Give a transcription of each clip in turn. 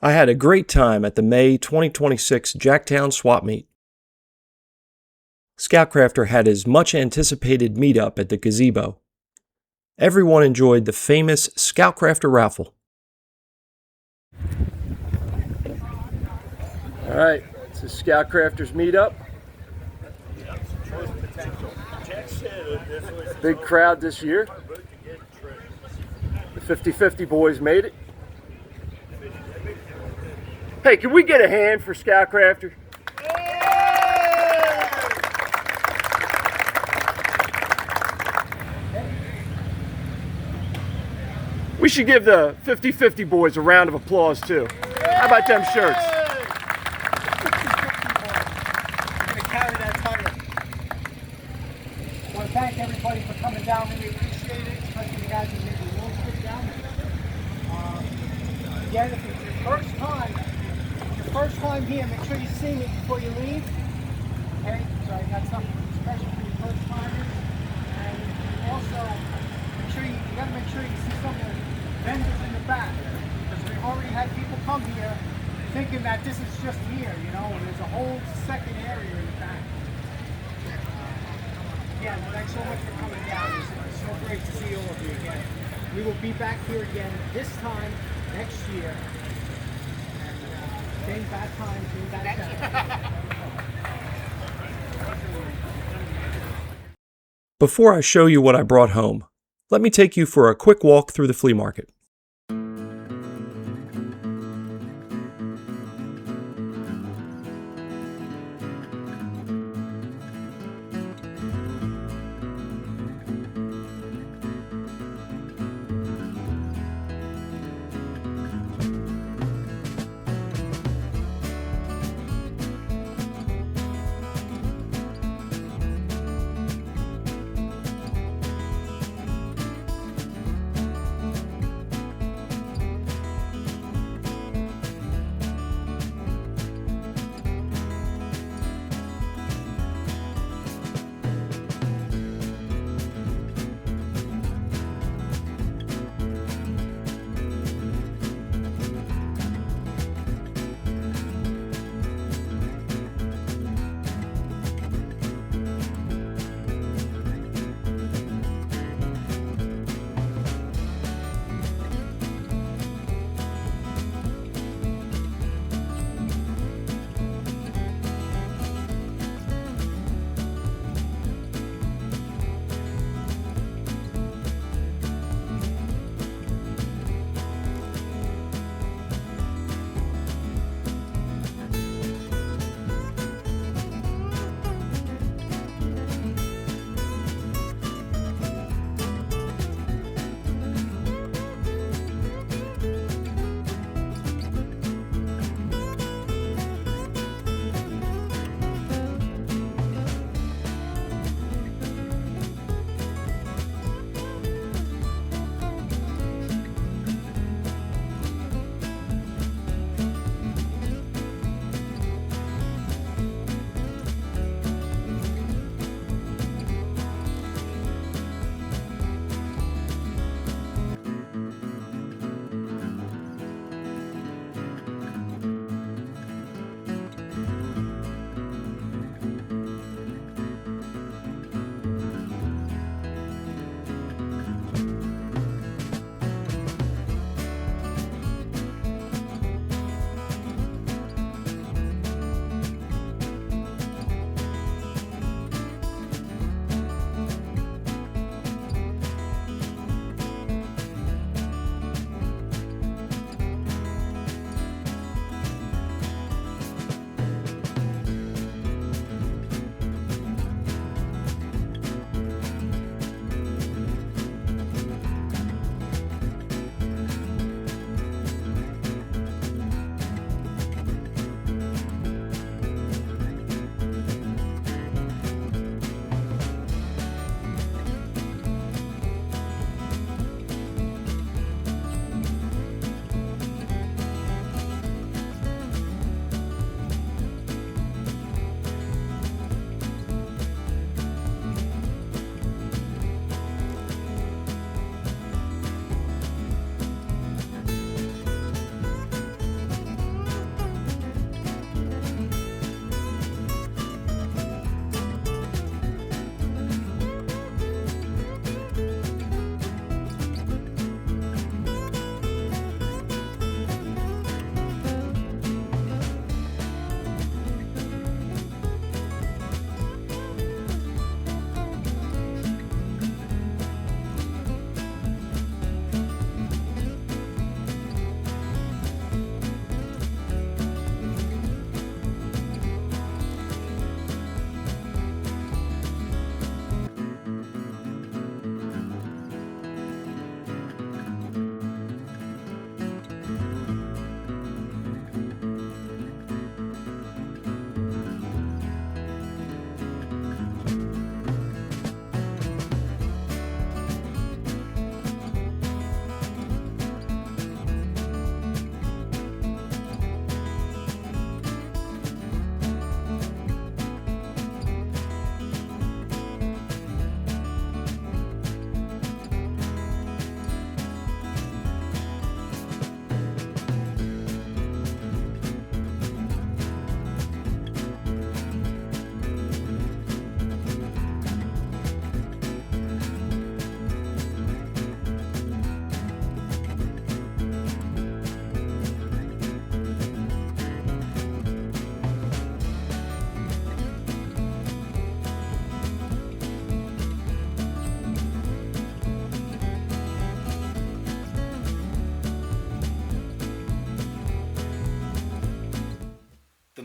I had a great time at the May 2026 Jacktown Swap Meet. Scoutcrafter had his much anticipated meetup at the gazebo. Everyone enjoyed the famous Scoutcrafter raffle. All right, this is Scoutcrafter's meetup. Big crowd this year. The 50-50 boys made it. Hey, can we get a hand for Scoutcrafter? We should give the 50-50 boys a round of applause too. How about them shirts? I want to thank everybody for coming down. Really appreciate it, especially the guys who made the road trip down there. Again, if it's your first time here, make sure you see me before you leave. Okay, so I got something special for your first timers. And also, gotta make sure you see some of the vendors in the back, because we've already had people come here thinking that this is just here, you know, and there's a whole second area in the back. Yeah, thanks so much for coming down. It's so great to see all of you again. We will be back here again this time next year. And same bad time, same bad time. Before I show you what I brought home, let me take you for a quick walk through the flea market.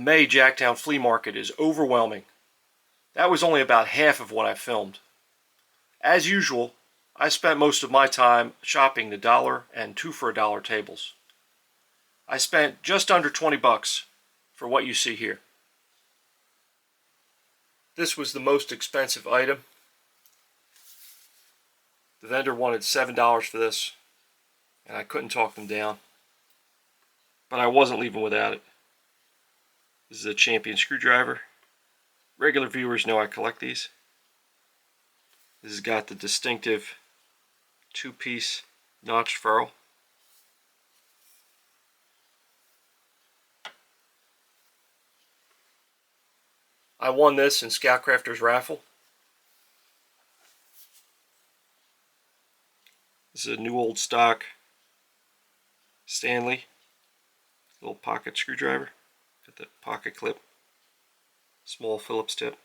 May Jacktown flea market is overwhelming. That was only about half of what I filmed. As usual, I spent most of my time shopping the $1 and 2 for $1 tables. I spent just under 20 bucks for what you see here. This was the most expensive item. The vendor wanted $7 for this, and I couldn't talk them down. But I wasn't leaving without it. This is a Champion screwdriver. Regular viewers know I collect these. This has got the distinctive 2-piece notched ferrule. I won this in Scoutcrafter's raffle. This is a new old stock Stanley little pocket screwdriver. Got the pocket clip, small Phillips tip.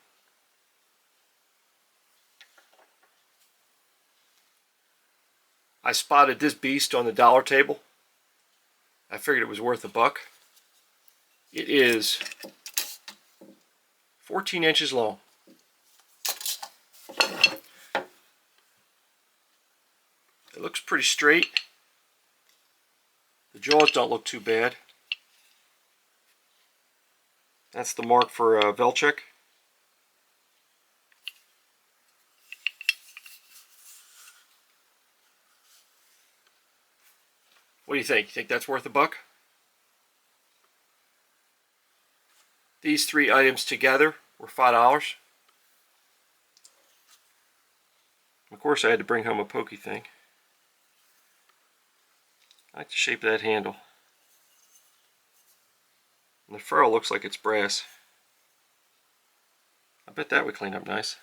I spotted this beast on the dollar table. I figured it was worth $1. It is 14 inches long. It looks pretty straight. The jaws don't look too bad. That's the mark for Velchik. What do you think? You think that's worth $1? These 3 items together were $5. Of course I had to bring home a pokey thing. I like the shape of that handle. And the ferrule looks like it's brass. I bet that would clean up nice.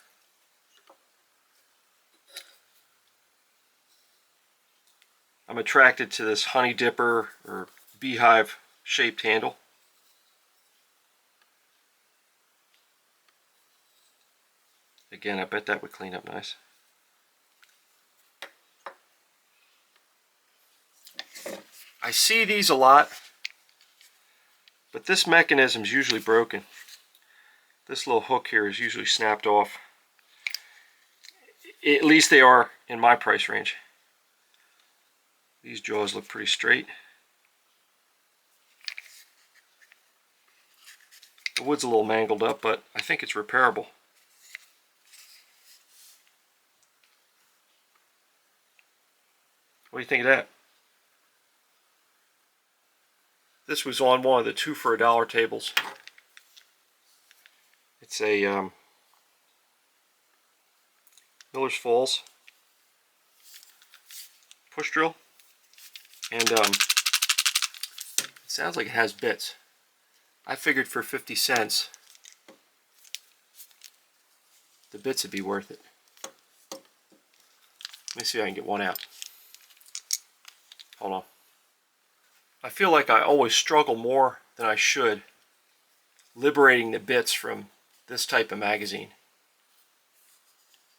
I'm attracted to this honey dipper or beehive shaped handle. Again, I bet that would clean up nice. I see these a lot, but this mechanism is usually broken. This little hook here is usually snapped off. At least they are in my price range. These jaws look pretty straight. The wood's a little mangled up, but I think it's repairable. What do you think of that? This was on one of the 2 for $1 tables. It's a Miller's Falls push drill, and it sounds like it has bits. I figured for 50 cents the bits would be worth it. Let me see if I can get one out. Hold on. I feel like I always struggle more than I should liberating the bits from this type of magazine.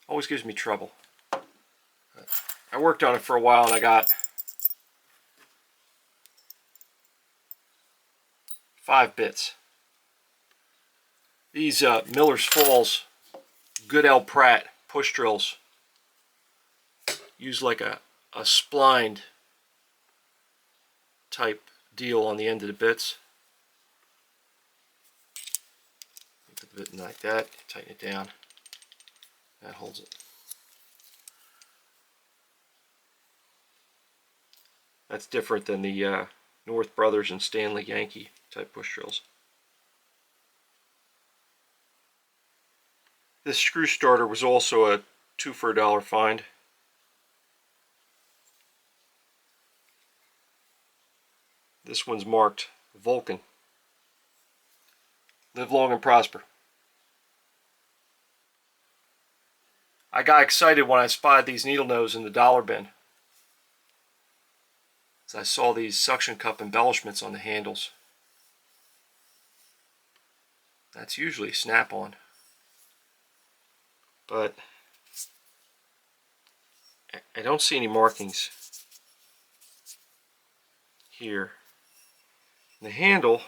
Always gives me trouble. I worked on it for a while and I got 5 bits. These Miller's Falls Goodell Pratt push drills use like a splined type deal on the end of the bits. Put the bit in like that, tighten it down. That holds it. That's different than the North Brothers and Stanley Yankee type push drills. This screw starter was also a 2 for $1 find. This one's marked Vulcan. Live long and prosper. I got excited when I spotted these needle nose in the dollar bin, as I saw these suction cup embellishments on the handles. That's usually snap-on, but I don't see any markings here. The handle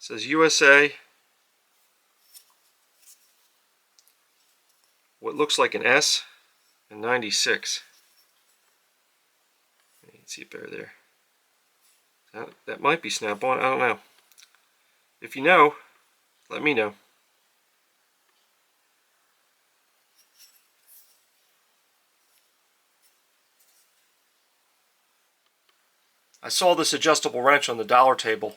says USA. What looks like an S and 96. You can see it better there. That might be Snap-on. I don't know. If you know, let me know. I saw this adjustable wrench on the dollar table,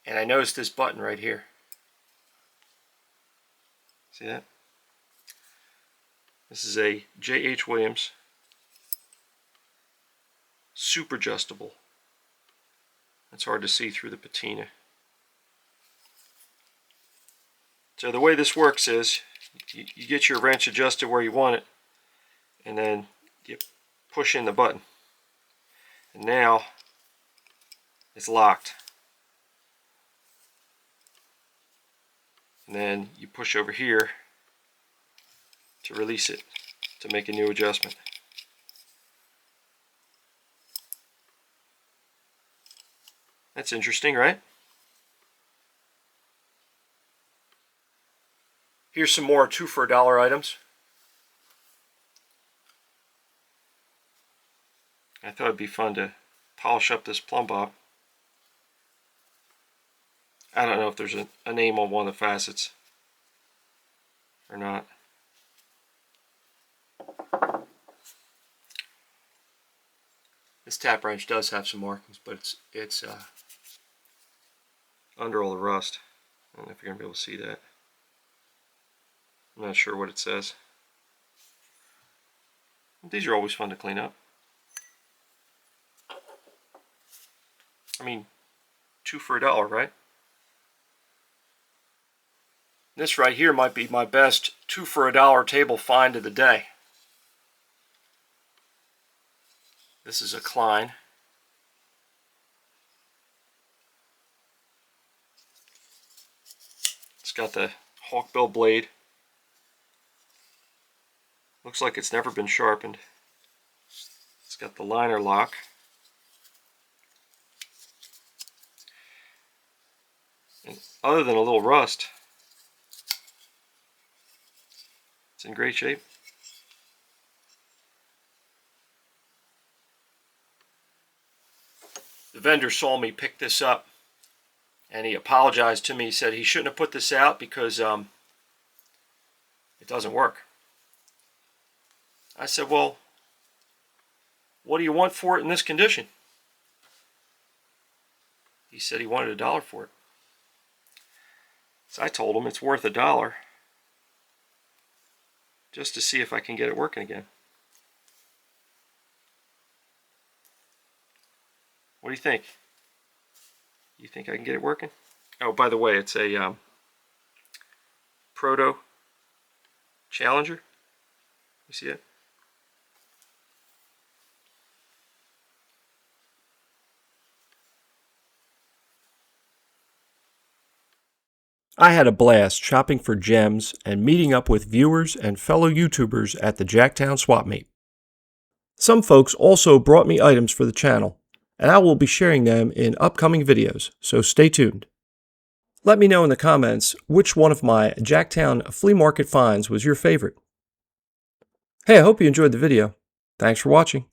and I noticed this button right here. See that? This is a J.H. Williams super adjustable. It's hard to see through the patina. So the way this works is you get your wrench adjusted where you want it, and then you push in the button. And now it's locked. And then you push over here to release it, to make a new adjustment. That's interesting, right? Here's some more 2 for $1 items. I thought it'd be fun to polish up this plumb bob. I don't know if there's a name on one of the facets or not. This tap wrench does have some markings, but it's under all the rust. I don't know if you're going to be able to see that. I'm not sure what it says. These are always fun to clean up. I mean, 2 for $1, right? This right here might be my best 2 for $1 table find of the day. This is a Klein. It's got the hawkbill blade. Looks like it's never been sharpened. It's got the liner lock. And other than a little rust, it's in great shape. The vendor saw me pick this up, and he apologized to me. He said he shouldn't have put this out because it doesn't work. I said, well, what do you want for it in this condition? He said he wanted $1 for it. So I told him it's worth $1 just to see if I can get it working again. What do you think? You think I can get it working? Oh, by the way, it's a Proto Challenger. You see it? I had a blast shopping for gems and meeting up with viewers and fellow YouTubers at the Jacktown swap meet. Some folks also brought me items for the channel, and I will be sharing them in upcoming videos, so stay tuned. Let me know in the comments which one of my Jacktown flea market finds was your favorite. Hey, I hope you enjoyed the video. Thanks for watching.